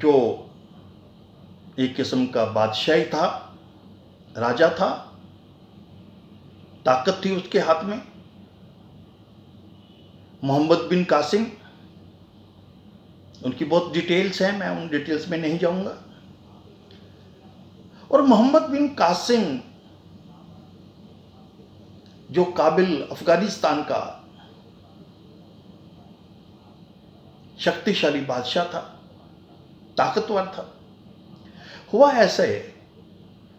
जो एक किस्म का बादशाही था, राजा था, ताकत थी उसके हाथ में। मोहम्मद बिन कासिम, उनकी बहुत डिटेल्स हैं, मैं उन डिटेल्स में नहीं जाऊंगा। और मोहम्मद बिन कासिम जो काबिल अफगानिस्तान का शक्तिशाली बादशाह था, ताकतवर था। हुआ ऐसा है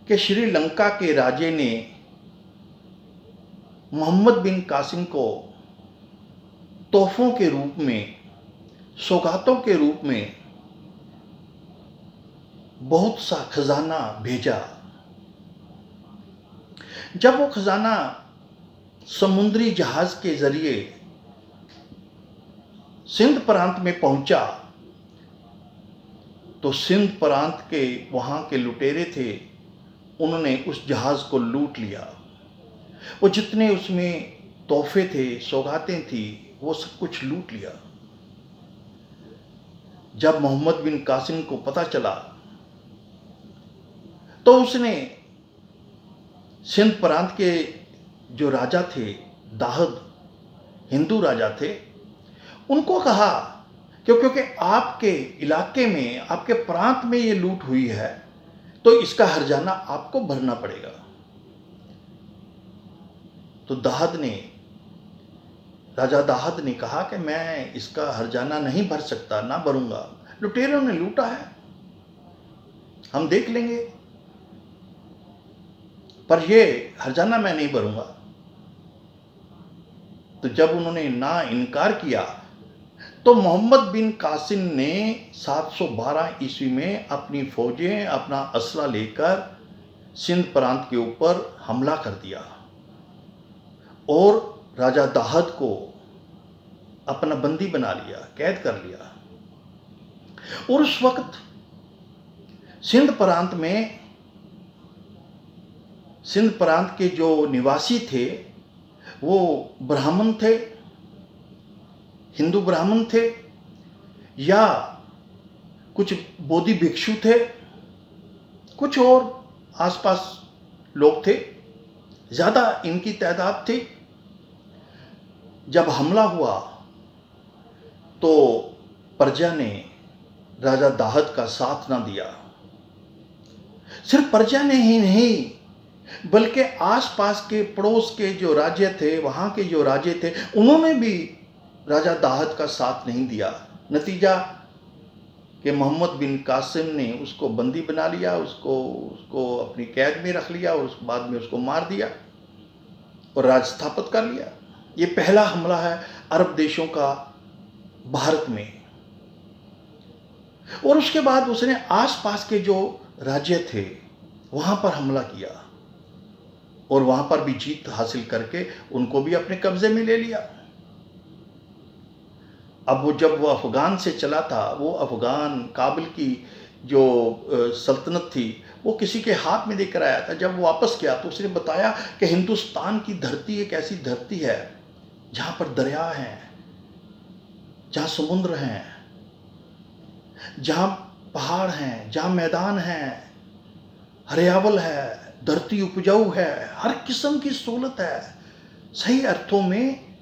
कि श्रीलंका के राजे ने मोहम्मद बिन कासिम को तोहफों के रूप में, सौगातों के रूप में बहुत सा खजाना भेजा। जब वो खजाना समुद्री जहाज के जरिए सिंध प्रांत में पहुंचा तो सिंध प्रांत के वहां के लुटेरे थे, उन्होंने उस जहाज को लूट लिया। वो जितने उसमें तोहफे थे, सौगातें थी, वो सब कुछ लूट लिया। जब मोहम्मद बिन कासिम को पता चला तो उसने सिंध प्रांत के जो राजा थे, दाहद, हिंदू राजा थे, उनको कहा क्योंकि आपके इलाके में, आपके प्रांत में ये लूट हुई है तो इसका हर्जाना आपको भरना पड़ेगा। तो राजा दाहद ने कहा कि मैं इसका हर्जाना नहीं भर सकता, ना भरूंगा, लुटेरों ने लूटा है, हम देख लेंगे, पर ये हर्जाना मैं नहीं भरूंगा। तो जब उन्होंने ना इनकार किया तो मोहम्मद बिन कासिम ने 712 ईस्वी में अपनी फौजें, अपना असला लेकर सिंध प्रांत के ऊपर हमला कर दिया और राजा दाहद को अपना बंदी बना लिया, कैद कर लिया। और उस वक्त सिंध प्रांत के जो निवासी थे वो ब्राह्मण थे, हिंदू ब्राह्मण थे, या कुछ बोधि भिक्षु थे, कुछ और आसपास लोग थे, ज्यादा इनकी तादाद थी। जब हमला हुआ तो प्रजा ने राजा दाहद का साथ ना दिया। सिर्फ प्रजा ने ही नहीं बल्कि आसपास के पड़ोस के जो राज्य थे, वहां के जो राजे थे, उन्होंने भी राजा दाहद का साथ नहीं दिया। नतीजा कि मोहम्मद बिन कासिम ने उसको बंदी बना लिया, उसको अपनी कैद में रख लिया और उसके बाद में उसको मार दिया और राज स्थापित कर लिया। ये पहला हमला है अरब देशों का भारत में। और उसके बाद उसने आसपास के जो राज्य थे वहां पर हमला किया और वहां पर भी जीत हासिल करके उनको भी अपने कब्जे में ले लिया। अब जब वो अफगान से चला था, वो अफगान काबिल की जो सल्तनत थी वो किसी के हाथ में देकर आया था। जब वो वापस गया तो उसने बताया कि हिंदुस्तान की धरती एक ऐसी धरती है जहां पर दरिया हैं, जहां समुद्र हैं, जहां पहाड़ हैं, जहां मैदान हैं, हरियावल है, धरती उपजाऊ है, हर किस्म की सहूलत है। सही अर्थों में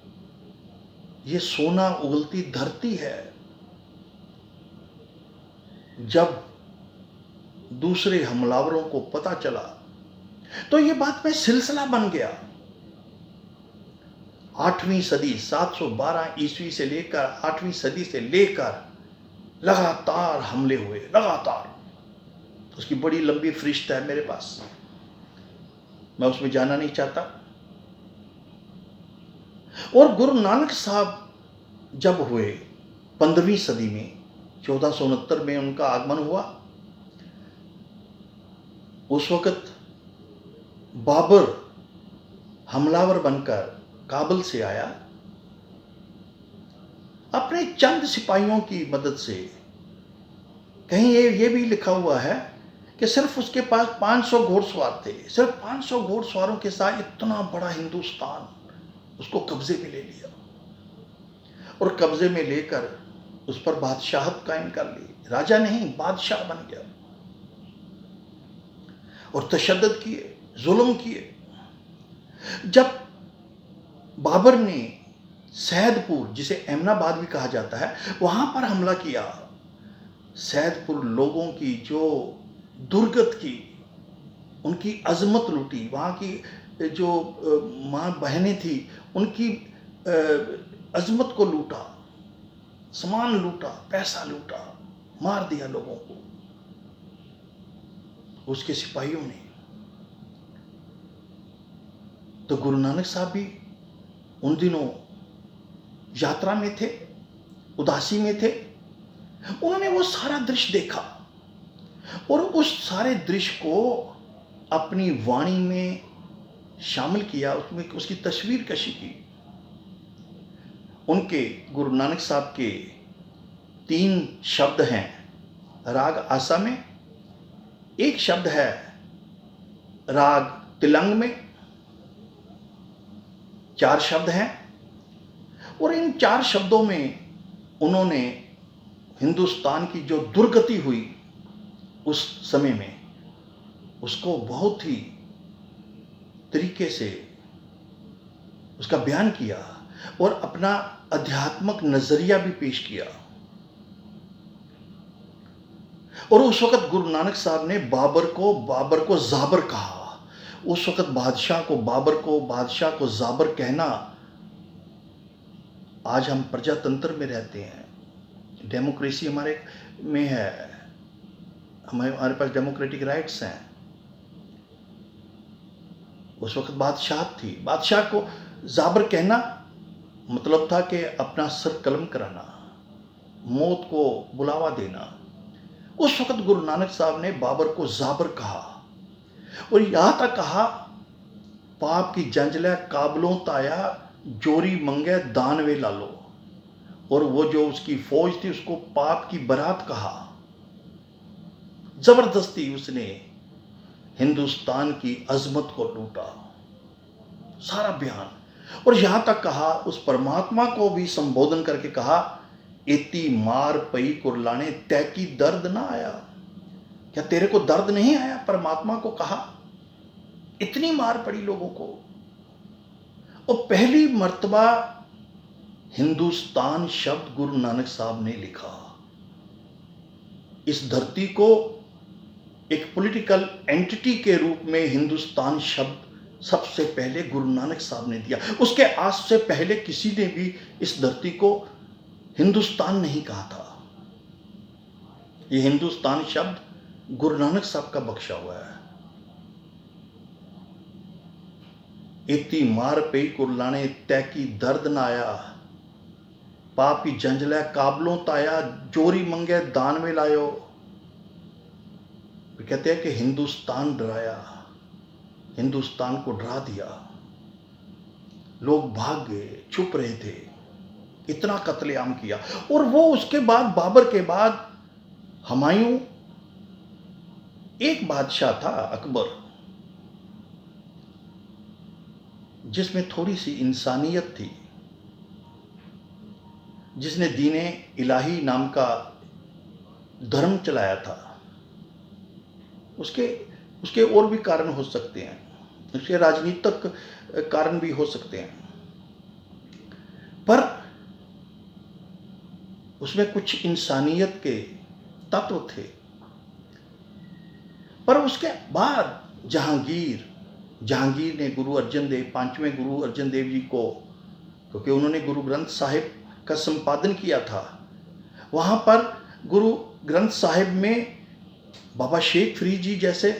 ये सोना उगलती धरती है। जब दूसरे हमलावरों को पता चला तो ये बात में सिलसिला बन गया। 8वीं सदी 712 ईस्वी से लेकर 8वीं सदी से लेकर लगातार हमले हुए, लगातार। उसकी बड़ी लंबी फरिश्त है मेरे पास, मैं उसमें जाना नहीं चाहता। और गुरु नानक साहब जब हुए 15वीं सदी में, 1469 में उनका आगमन हुआ, उस वक्त बाबर हमलावर बनकर काबुल से आया अपने चंद सिपाहियों की मदद से। कहीं ये भी लिखा हुआ है कि सिर्फ उसके पास 500 घोड़सवार थे। सिर्फ 500 घोड़सवारों के साथ इतना बड़ा हिंदुस्तान उसको कब्जे में ले लिया और कब्जे में लेकर उस पर बादशाहत कायम कर ली, राजा नहीं बादशाह बन गया, और तशद्दुद किए, जुल्म किए। जब बाबर ने सैदपुर, जिसे एमनाबाद भी कहा जाता है, वहां पर हमला किया, सैदपुर लोगों की जो दुर्गत की, उनकी अजमत लूटी, वहाँ की जो माँ बहनें थी उनकी अजमत को लूटा, सामान लूटा, पैसा लूटा, मार दिया लोगों को उसके सिपाहियों ने। तो गुरु नानक साहब भी उन दिनों यात्रा में थे, उदासी में थे। उन्होंने वो सारा दृश्य देखा और उस सारे दृश्य को अपनी वाणी में शामिल किया, उसमें उसकी तस्वीर कशी की। उनके गुरु नानक साहब के 3 शब्द हैं राग आसा में, एक शब्द है राग तिलंग में, 4 शब्द हैं। और इन 4 शब्दों में उन्होंने हिंदुस्तान की जो दुर्गति हुई उस समय में, उसको बहुत ही तरीके से उसका बयान किया और अपना आध्यात्मिक नजरिया भी पेश किया। और उस वक्त गुरु नानक साहब ने बाबर को जाबर कहा। उस वक्त बादशाह को जाबर कहना, आज हम प्रजातंत्र में रहते हैं, डेमोक्रेसी हमारे में है, हमारे पास डेमोक्रेटिक राइट्स हैं। उस वक्त बादशाह थी, बादशाह को जाबर कहना मतलब था कि अपना सर कलम कराना, मौत को बुलावा देना। उस वक्त गुरु नानक साहब ने बाबर को जाबर कहा और यहां तक कहा, पाप की जंजला काबलों ताया, जोरी मंगे दानवे लालो। और वो जो उसकी फौज थी उसको पाप की बारात कहा। जबरदस्ती उसने हिंदुस्तान की अजमत को लूटा, सारा बयान। और यहां तक कहा, उस परमात्मा को भी संबोधन करके कहा, इतनी मार पई कुरलाने तय की दर्द ना आया। क्या तेरे को दर्द नहीं आया? परमात्मा को कहा, इतनी मार पड़ी लोगों को। और पहली मर्तबा हिंदुस्तान शब्द गुरु नानक साहब ने लिखा। इस धरती को एक पॉलिटिकल एंटिटी के रूप में हिंदुस्तान शब्द सबसे पहले गुरु नानक साहब ने दिया। उसके आज से पहले किसी ने भी इस धरती को हिंदुस्तान नहीं कहा था। यह हिंदुस्तान शब्द गुरु नानक साहब का बख्शा हुआ है। इतनी मार पे कुरलाने तय की दर्द ना आया, पापी जंजला काबलों ताया, जोरी मंगे दान में लायो। कहते हैं कि हिंदुस्तान डराया, हिंदुस्तान को डरा दिया, लोग भाग गए, छुप रहे थे, इतना कत्लेआम किया। और वो उसके बाद, बाबर के बाद हुमायूं, एक बादशाह था अकबर, जिसमें थोड़ी सी इंसानियत थी, जिसने दीने इलाही नाम का धर्म चलाया था। उसके और भी कारण हो सकते हैं, उसके राजनीतिक कारण भी हो सकते हैं, पर उसमें कुछ इंसानियत के तत्व थे। पर उसके बाद जहांगीर ने गुरु अर्जन देव, 5वें गुरु अर्जन देव जी को, क्योंकि उन्होंने गुरु ग्रंथ साहिब का संपादन किया था, वहां पर गुरु ग्रंथ साहिब में बाबा शेख फरीद जी जैसे,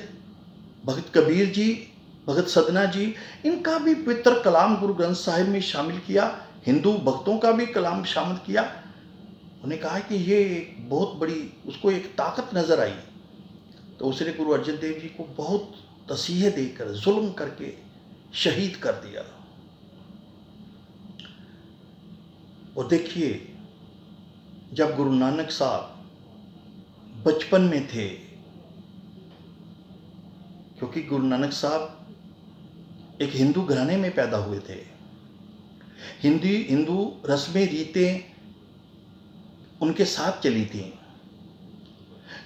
भगत कबीर जी, भगत सदना जी, इनका भी पवित्र कलाम गुरु ग्रंथ साहिब में शामिल किया। हिंदू भक्तों का भी कलाम शामिल किया। उन्हें कहा कि ये बहुत बड़ी, उसको एक ताकत नजर आई। तो उसने गुरु अर्जन देव जी को बहुत तसीहे देकर, जुल्म करके शहीद कर दिया। और देखिए, जब गुरु नानक साहब बचपन में थे, क्योंकि गुरु नानक साहब एक हिंदू घराने में पैदा हुए थे, हिंदू रस्में रीतें उनके साथ चली थी।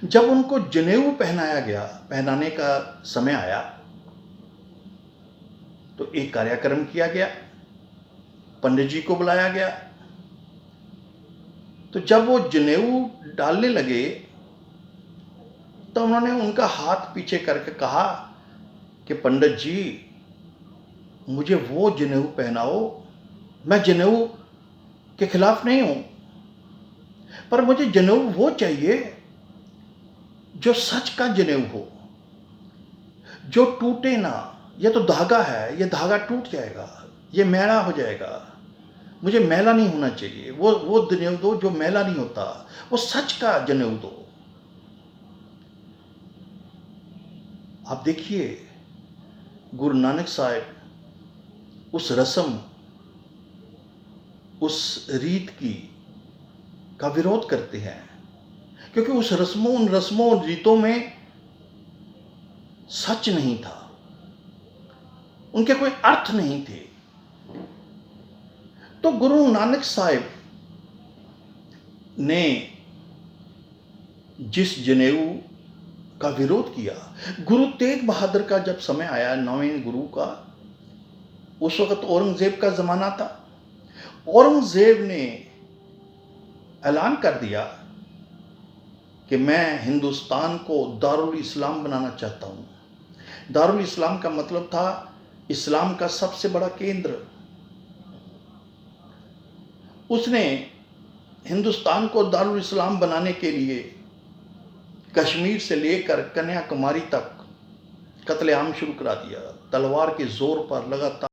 जब उनको जनेऊ पहनाया गया, पहनाने का समय आया, तो एक कार्यक्रम किया गया, पंडित जी को बुलाया गया। तो जब वो जनेऊ डालने लगे तो उन्होंने उनका हाथ पीछे करके कहा कि पंडित जी, मुझे वो जनेऊ पहनाओ। मैं जनेऊ के खिलाफ नहीं हूं, पर मुझे जनेऊ वो चाहिए जो सच का जनेऊ हो, जो टूटे ना। ये तो धागा है, ये धागा टूट जाएगा, ये मैला हो जाएगा। मुझे मैला नहीं होना चाहिए। वो जनेऊ दो जो मैला नहीं होता, वो सच का जनेऊ दो। आप देखिए, गुरु नानक साहब उस रस्म, उस रीत का विरोध करते हैं, क्योंकि उन रस्मों और रीतों में सच नहीं था, उनके कोई अर्थ नहीं थे। तो गुरु नानक साहब ने जिस जनेऊ का विरोध किया, गुरु तेग बहादुर का जब समय आया, 9वें गुरु का, उस वक्त औरंगजेब का जमाना था। औरंगजेब ने ऐलान कर दिया कि मैं हिंदुस्तान को दारुल इस्लाम बनाना चाहता हूं। दारुल इस्लाम का मतलब था इस्लाम का सबसे बड़ा केंद्र। उसने हिंदुस्तान को दारुल इस्लाम बनाने के लिए कश्मीर से लेकर कन्याकुमारी तक कत्लेआम शुरू करा दिया। तलवार के जोर पर लगातार